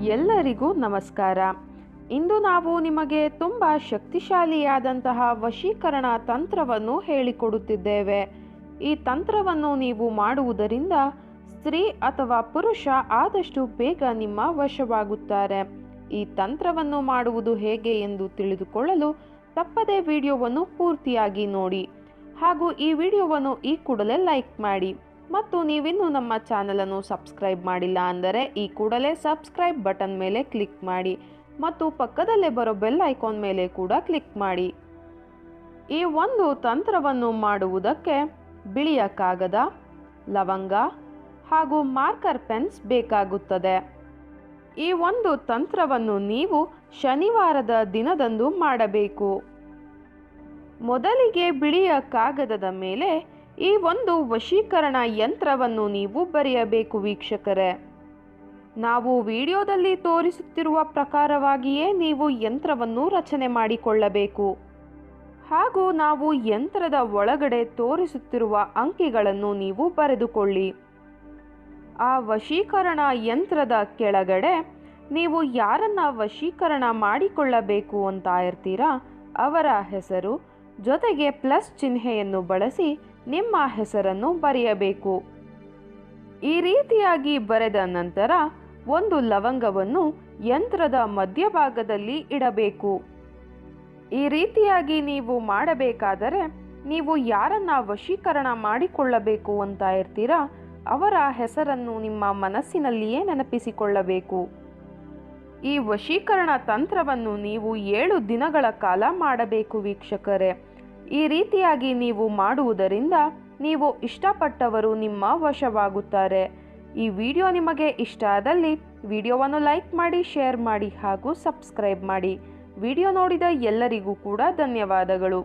ಎಲ್ಲರಿಗೂ ನಮಸ್ಕಾರ. ಇಂದು ನಾವು ನಿಮಗೆ ತುಂಬ ಶಕ್ತಿಶಾಲಿಯಾದಂತಹ ವಶೀಕರಣ ತಂತ್ರವನ್ನು ಹೇಳಿಕೊಡುತ್ತಿದ್ದೇವೆ. ಈ ತಂತ್ರವನ್ನು ನೀವು ಮಾಡುವುದರಿಂದ ಸ್ತ್ರೀ ಅಥವಾ ಪುರುಷ ಆದಷ್ಟು ಬೇಗ ನಿಮ್ಮ ವಶವಾಗುತ್ತಾರೆ. ಈ ತಂತ್ರವನ್ನು ಮಾಡುವುದು ಹೇಗೆ ಎಂದು ತಿಳಿದುಕೊಳ್ಳಲು ತಪ್ಪದೇ ವಿಡಿಯೋವನ್ನು ಪೂರ್ತಿಯಾಗಿ ನೋಡಿ. ಹಾಗೂ ಈ ವಿಡಿಯೋವನ್ನು ಈ ಕೂಡಲೇ ಲೈಕ್ ಮಾಡಿ. ಮತ್ತು ನೀವಿನ್ನೂ ನಮ್ಮ ಚಾನಲನ್ನು ಸಬ್ಸ್ಕ್ರೈಬ್ ಮಾಡಿಲ್ಲ ಅಂದರೆ ಈ ಕೂಡಲೇ ಸಬ್ಸ್ಕ್ರೈಬ್ ಬಟನ್ ಮೇಲೆ ಕ್ಲಿಕ್ ಮಾಡಿ ಮತ್ತು ಪಕ್ಕದಲ್ಲೇ ಬರೋ ಬೆಲ್ ಐಕಾನ್ ಮೇಲೆ ಕೂಡ ಕ್ಲಿಕ್ ಮಾಡಿ. ಈ ಒಂದು ತಂತ್ರವನ್ನು ಮಾಡುವುದಕ್ಕೆ ಬಿಳಿಯ ಕಾಗದ, ಲವಂಗ ಹಾಗೂ ಮಾರ್ಕರ್ ಪೆನ್ಸ್ ಬೇಕಾಗುತ್ತದೆ. ಈ ಒಂದು ತಂತ್ರವನ್ನು ನೀವು ಶನಿವಾರದ ದಿನದಂದು ಮಾಡಬೇಕು. ಮೊದಲಿಗೆ ಬಿಳಿಯ ಕಾಗದದ ಮೇಲೆ ಈ ಒಂದು ವಶೀಕರಣ ಯಂತ್ರವನ್ನು ನೀವು ಬರೆಯಬೇಕು ವೀಕ್ಷಕರೇ. ನಾವು ವಿಡಿಯೋದಲ್ಲಿ ತೋರಿಸುತ್ತಿರುವ ಪ್ರಕಾರವಾಗಿಯೇ ನೀವು ಯಂತ್ರವನ್ನು ರಚನೆ ಮಾಡಿಕೊಳ್ಳಬೇಕು. ಹಾಗೂ ನಾವು ಯಂತ್ರದ ಒಳಗಡೆ ತೋರಿಸುತ್ತಿರುವ ಅಂಕಿಗಳನ್ನು ನೀವು ಬರೆದುಕೊಳ್ಳಿ. ಆ ವಶೀಕರಣ ಯಂತ್ರದ ಕೆಳಗಡೆ ನೀವು ಯಾರನ್ನ ವಶೀಕರಣ ಮಾಡಿಕೊಳ್ಳಬೇಕು ಅಂತ ಇರ್ತೀರಾ ಅವರ ಹೆಸರು ಜೊತೆಗೆ ಪ್ಲಸ್ ಚಿಹ್ನೆಯನ್ನು ಬಳಸಿ ನಿಮ್ಮ ಹೆಸರನ್ನು ಬರೆಯಬೇಕು. ಈ ರೀತಿಯಾಗಿ ಬರೆದ ನಂತರ ಒಂದು ಲವಂಗವನ್ನು ಯಂತ್ರದ ಮಧ್ಯಭಾಗದಲ್ಲಿ ಇಡಬೇಕು. ಈ ರೀತಿಯಾಗಿ ನೀವು ಮಾಡಬೇಕಾದರೆ ನೀವು ಯಾರನ್ನ ವಶೀಕರಣ ಮಾಡಿಕೊಳ್ಳಬೇಕು ಅಂತ ಇರ್ತೀರಾ ಅವರ ಹೆಸರನ್ನು ನಿಮ್ಮ ಮನಸ್ಸಿನಲ್ಲಿಯೇ ನೆನಪಿಸಿಕೊಳ್ಳಬೇಕು. ಈ ವಶೀಕರಣ ತಂತ್ರವನ್ನು ನೀವು 7 ದಿನಗಳ ಕಾಲ ಮಾಡಬೇಕು ವೀಕ್ಷಕರೇ. ಈ ರೀತಿಯಾಗಿ ನೀವು ಮಾಡುವುದರಿಂದ ನೀವು ಇಷ್ಟಪಟ್ಟವರು ನಿಮ್ಮ ವಶವಾಗುತ್ತಾರೆ. ಈ ವಿಡಿಯೋ ನಿಮಗೆ ಇಷ್ಟ ಆದಲ್ಲಿ ವಿಡಿಯೋವನ್ನು ಲೈಕ್ ಮಾಡಿ, ಶೇರ್ ಮಾಡಿ ಹಾಗೂ ಸಬ್ಸ್ಕ್ರೈಬ್ ಮಾಡಿ. ವಿಡಿಯೋ ನೋಡಿದ ಎಲ್ಲರಿಗೂ ಕೂಡ ಧನ್ಯವಾದಗಳು.